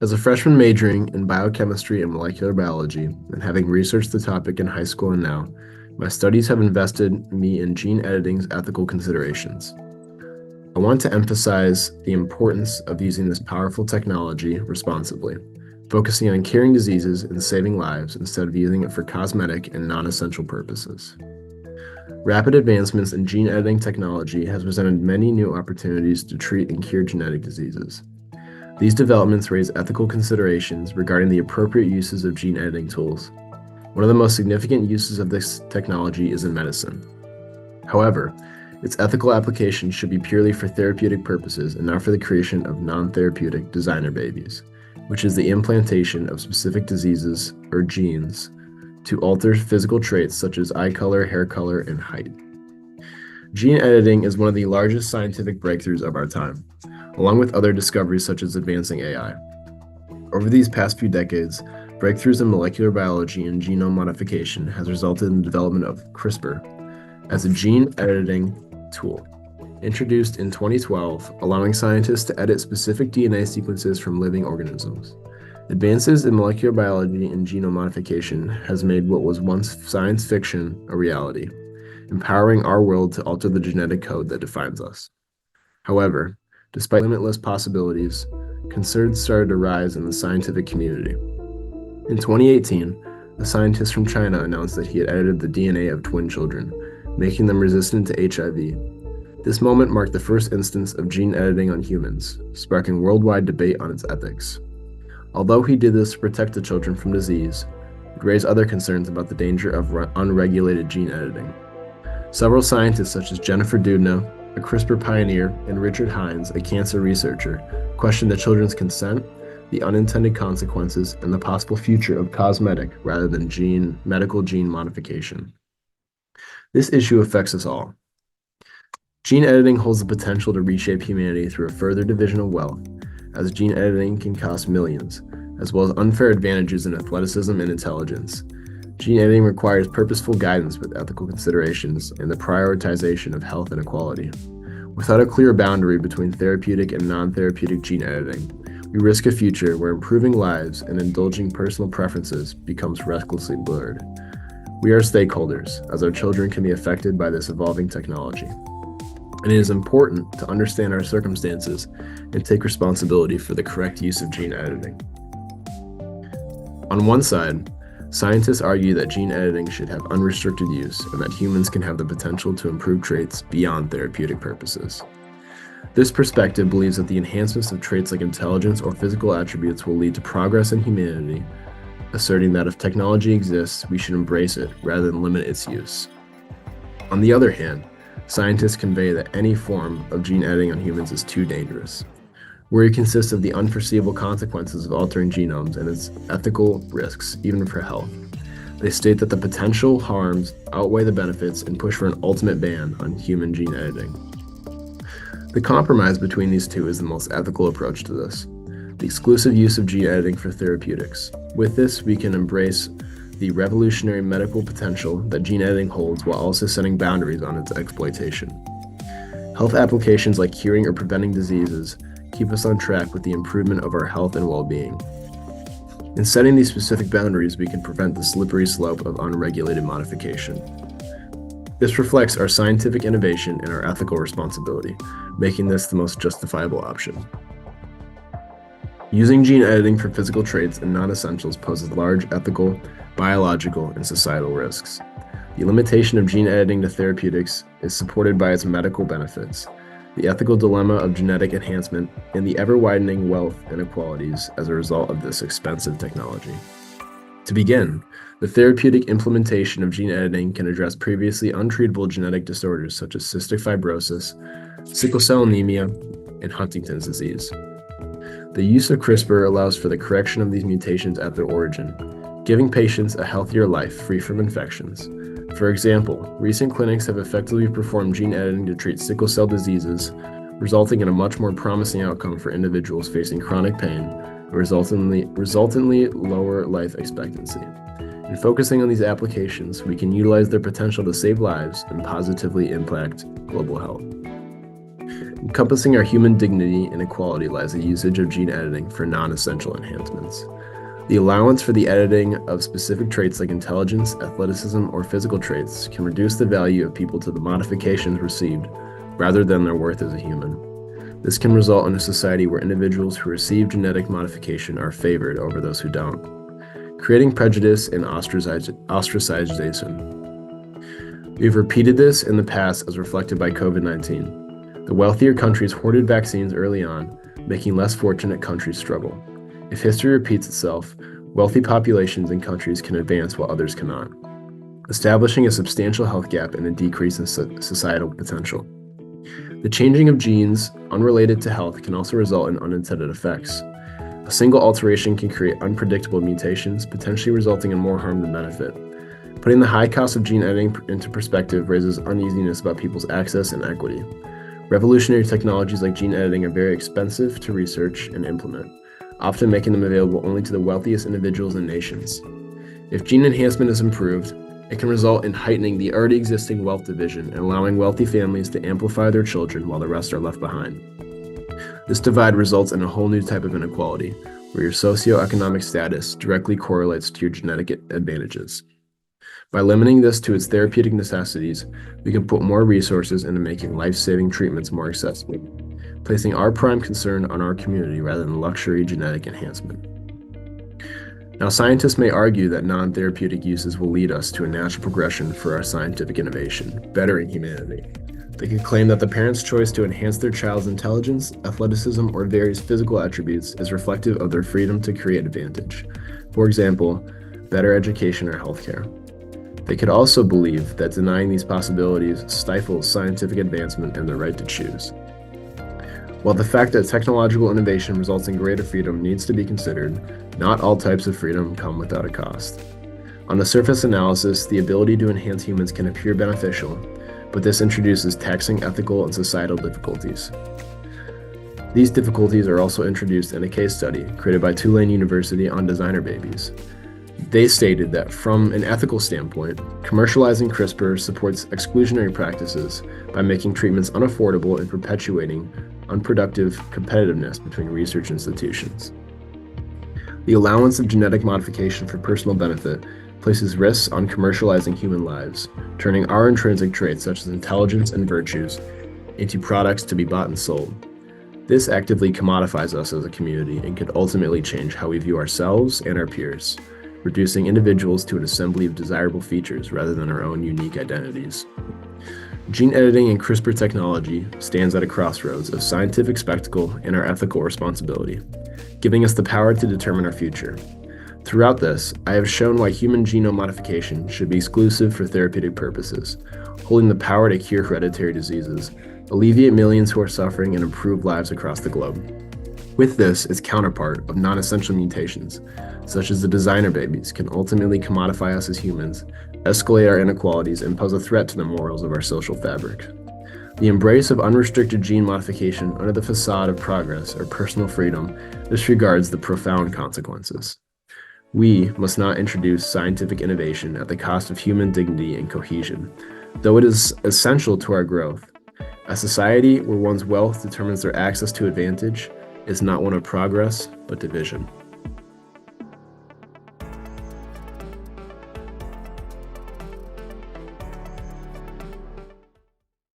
As a freshman majoring in biochemistry and molecular biology, and having researched the topic in high school and now, my studies have invested me in gene editing's ethical considerations. I want to emphasize the importance of using this powerful technology responsibly, focusing on curing diseases and saving lives instead of using it for cosmetic and non-essential purposes. Rapid advancements in gene editing technology has presented many new opportunities to treat and cure genetic diseases. These developments raise ethical considerations regarding the appropriate uses of gene editing tools. One of the most significant uses of this technology is in medicine. However, its ethical application should be purely for therapeutic purposes and not for the creation of non-therapeutic designer babies, which is the implantation of specific diseases or genes to alter physical traits such as eye color, hair color, and height. Gene editing is one of the largest scientific breakthroughs of our time, along with other discoveries such as advancing AI. Over these past few decades, breakthroughs in molecular biology and genome modification has resulted in the development of CRISPR as a gene editing tool, introduced in 2012, allowing scientists to edit specific DNA sequences from living organisms. Advances in molecular biology and genome modification has made what was once science fiction a reality, empowering our world to alter the genetic code that defines us. However, despite limitless possibilities, concerns started to rise in the scientific community. In 2018, a scientist from China announced that he had edited the DNA of twin children, making them resistant to HIV. This moment marked the first instance of gene editing on humans, sparking worldwide debate on its ethics. Although he did this to protect the children from disease, it raised other concerns about the danger of unregulated gene editing. Several scientists such as Jennifer Doudna, a CRISPR pioneer, and Richard Hines, a cancer researcher, questioned the children's consent, the unintended consequences, and the possible future of cosmetic rather than medical gene modification. This issue affects us all. Gene editing holds the potential to reshape humanity through a further division of wealth, as gene editing can cost millions, as well as unfair advantages in athleticism and intelligence. Gene editing requires purposeful guidance with ethical considerations and the prioritization of health and equality. Without a clear boundary between therapeutic and non-therapeutic gene editing, we risk a future where improving lives and indulging personal preferences becomes recklessly blurred. We are stakeholders, as our children can be affected by this evolving technology. And it is important to understand our circumstances and take responsibility for the correct use of gene editing. On one side, scientists argue that gene editing should have unrestricted use and that humans can have the potential to improve traits beyond therapeutic purposes. This perspective believes that the enhancements of traits like intelligence or physical attributes will lead to progress in humanity, asserting that if technology exists, we should embrace it rather than limit its use. On the other hand, scientists convey that any form of gene editing on humans is too dangerous. Worry consists of the unforeseeable consequences of altering genomes and its ethical risks, even for health. They state that the potential harms outweigh the benefits and push for an ultimate ban on human gene editing. The compromise between these two is the most ethical approach to this: the exclusive use of gene editing for therapeutics. With this, we can embrace the revolutionary medical potential that gene editing holds while also setting boundaries on its exploitation. Health applications like curing or preventing diseases keep us on track with the improvement of our health and well-being. In setting these specific boundaries, we can prevent the slippery slope of unregulated modification. This reflects our scientific innovation and our ethical responsibility, making this the most justifiable option. Using gene editing for physical traits and non-essentials poses large ethical, biological, and societal risks. The limitation of gene editing to therapeutics is supported by its medical benefits, the ethical dilemma of genetic enhancement, and the ever-widening wealth inequalities as a result of this expensive technology. To begin, the therapeutic implementation of gene editing can address previously untreatable genetic disorders such as cystic fibrosis, sickle cell anemia, and Huntington's disease. The use of CRISPR allows for the correction of these mutations at their origin, giving patients a healthier life free from infections. For example, recent clinics have effectively performed gene editing to treat sickle cell diseases, resulting in a much more promising outcome for individuals facing chronic pain, and resultantly lower life expectancy. In focusing on these applications, we can utilize their potential to save lives and positively impact global health. Encompassing our human dignity and equality lies the usage of gene editing for non-essential enhancements. The allowance for the editing of specific traits like intelligence, athleticism, or physical traits can reduce the value of people to the modifications received rather than their worth as a human. This can result in a society where individuals who receive genetic modification are favored over those who don't, creating prejudice and ostracization. We've repeated this in the past as reflected by COVID-19. The wealthier countries hoarded vaccines early on, making less fortunate countries struggle. If history repeats itself, wealthy populations and countries can advance while others cannot, establishing a substantial health gap and a decrease in societal potential. The changing of genes unrelated to health can also result in unintended effects. A single alteration can create unpredictable mutations, potentially resulting in more harm than benefit. Putting the high cost of gene editing into perspective raises uneasiness about people's access and equity. Revolutionary technologies like gene editing are very expensive to research and implement, often making them available only to the wealthiest individuals and nations. If gene enhancement is improved, it can result in heightening the already existing wealth division and allowing wealthy families to amplify their children while the rest are left behind. This divide results in a whole new type of inequality, where your socioeconomic status directly correlates to your genetic advantages. By limiting this to its therapeutic necessities, we can put more resources into making life-saving treatments more accessible, placing our prime concern on our community rather than luxury genetic enhancement. Now, scientists may argue that non-therapeutic uses will lead us to a natural progression for our scientific innovation, bettering humanity. They could claim that the parent's choice to enhance their child's intelligence, athleticism, or various physical attributes is reflective of their freedom to create advantage. For example, better education or healthcare. They could also believe that denying these possibilities stifles scientific advancement and the right to choose. While the fact that technological innovation results in greater freedom needs to be considered, not all types of freedom come without a cost. On the surface analysis, the ability to enhance humans can appear beneficial, but this introduces taxing ethical and societal difficulties. These difficulties are also introduced in a case study created by Tulane University on designer babies. They stated that from an ethical standpoint, commercializing CRISPR supports exclusionary practices by making treatments unaffordable and perpetuating unproductive competitiveness between research institutions. The allowance of genetic modification for personal benefit places risks on commercializing human lives, turning our intrinsic traits such as intelligence and virtues into products to be bought and sold. This actively commodifies us as a community and could ultimately change how we view ourselves and our peers, reducing individuals to an assembly of desirable features rather than our own unique identities. Gene editing and CRISPR technology stands at a crossroads of scientific spectacle and our ethical responsibility, giving us the power to determine our future. Throughout this, I have shown why human genome modification should be exclusive for therapeutic purposes, holding the power to cure hereditary diseases, alleviate millions who are suffering, and improve lives across the globe. With this, its counterpart of non-essential mutations, such as the designer babies, can ultimately commodify us as humans, escalate our inequalities, and pose a threat to the morals of our social fabric. The embrace of unrestricted gene modification under the facade of progress or personal freedom disregards the profound consequences. We must not introduce scientific innovation at the cost of human dignity and cohesion, though it is essential to our growth. A society where one's wealth determines their access to advantage is not one of progress, but division.